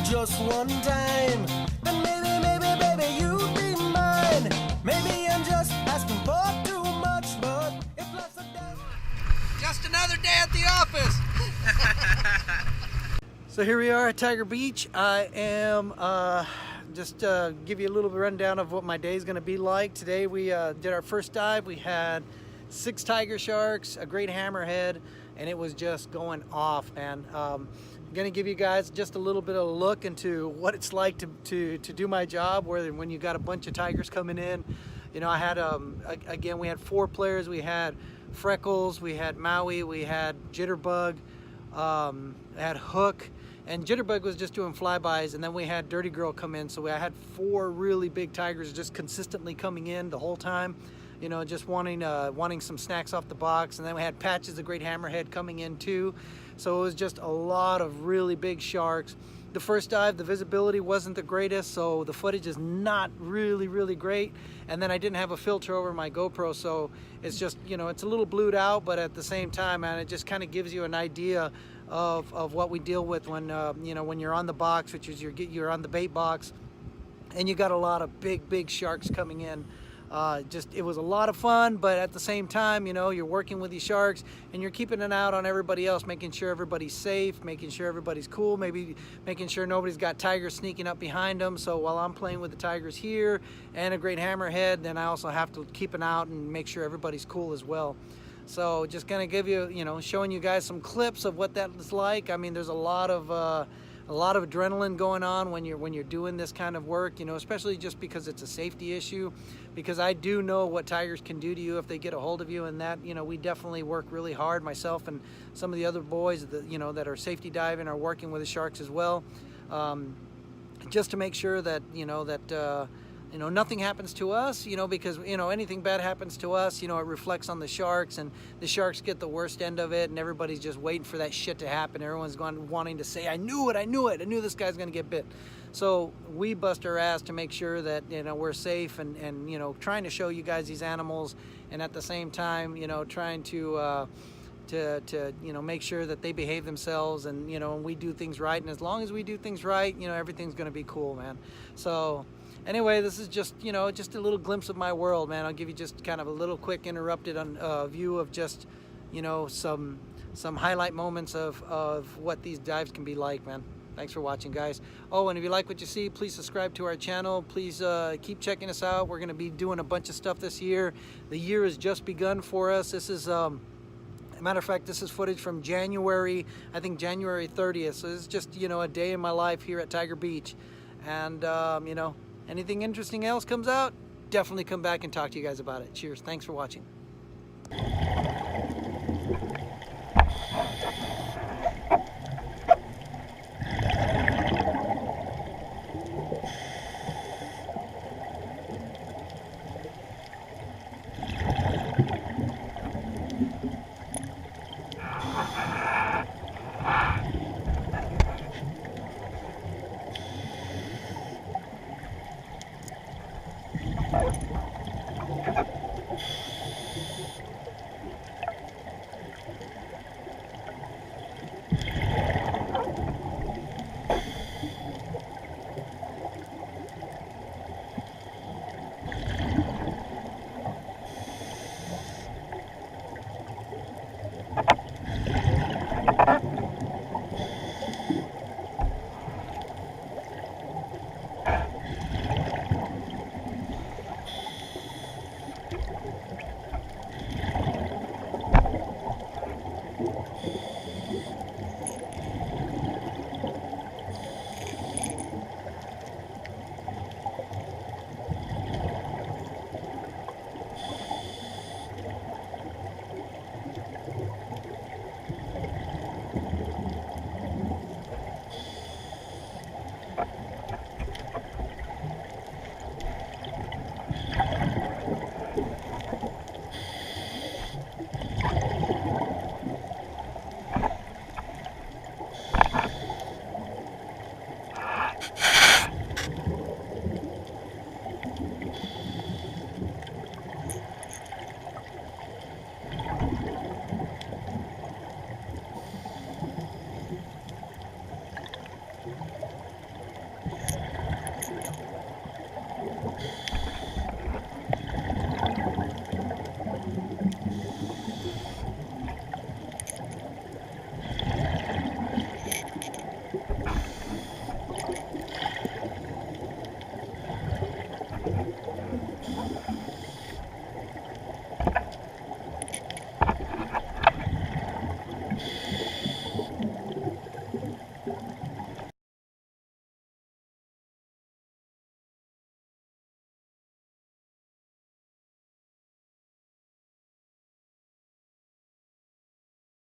Just one time, then maybe you'd be mine. Maybe I'm just asking for too much, but if life's a day, just another day at the office. So here we are at Tiger Beach. I am just give you a little rundown of what my day is going to be like. Today we did our first dive. We had 6 tiger sharks, a great hammerhead, and it was just going off. And I'm going to give you guys just a little bit of a look into what it's like to do my job, when you got a bunch of tigers coming in. You know, I had again, we had 4 players. We had Freckles, we had Maui, we had Jitterbug, had Hook, and Jitterbug was just doing flybys, and then we had Dirty Girl come in. So I had 4 really big tigers just consistently coming in the whole time, you know, just wanting some snacks off the box. And then we had Patches, the great hammerhead, coming in too. So it was just a lot of really big sharks. The first dive, the visibility wasn't the greatest, so the footage is not really great. And then I didn't have a filter over my GoPro, so it's just, you know, it's a little blued out, but at the same time, man, it just kind of gives you an idea of what we deal with when, you know, when you're on the box, which is you're on the bait box, and you got a lot of big sharks coming in. It was a lot of fun, but at the same time, you know, you're working with these sharks and you're keeping an eye on everybody else, making sure everybody's safe, making sure everybody's cool, maybe making sure nobody's got tigers sneaking up behind them. So while I'm playing with the tigers here and a great hammerhead, then I also have to keep an eye out and make sure everybody's cool as well. So just gonna give you, you know, showing you guys some clips of what that is like. I mean, there's a lot of adrenaline going on when you're doing this kind of work, you know, especially just because it's a safety issue, because I do know what tigers can do to you if they get a hold of you. And that, you know, we definitely work really hard, myself and some of the other boys that, you know, that are safety diving, are working with the sharks as well, just to make sure that, you know, nothing happens to us, you know, because, you know, anything bad happens to us, you know, it reflects on the sharks, and the sharks get the worst end of it, and everybody's just waiting for that shit to happen. Everyone's wanting to say, I knew it, I knew this guy's gonna get bit. So we bust our ass to make sure that, you know, we're safe, and you know, trying to show you guys these animals, and at the same time, you know, trying to you know, make sure that they behave themselves, and, you know, we do things right. And as long as we do things right, you know, everything's gonna be cool, man. So anyway, this is just, you know, just a little glimpse of my world, man. I'll give you just kind of a little quick interrupted view of just, you know, some highlight moments of what these dives can be like, man. Thanks for watching, guys. Oh, and if you like what you see, please subscribe to our channel. Please keep checking us out. We're going to be doing a bunch of stuff this year. The year has just begun for us. This is, matter of fact, this is footage from January, I think January 30th. So this is just, you know, a day in my life here at Tiger Beach. And, you know, anything interesting else comes out, definitely come back and talk to you guys about it. Cheers. Thanks for watching.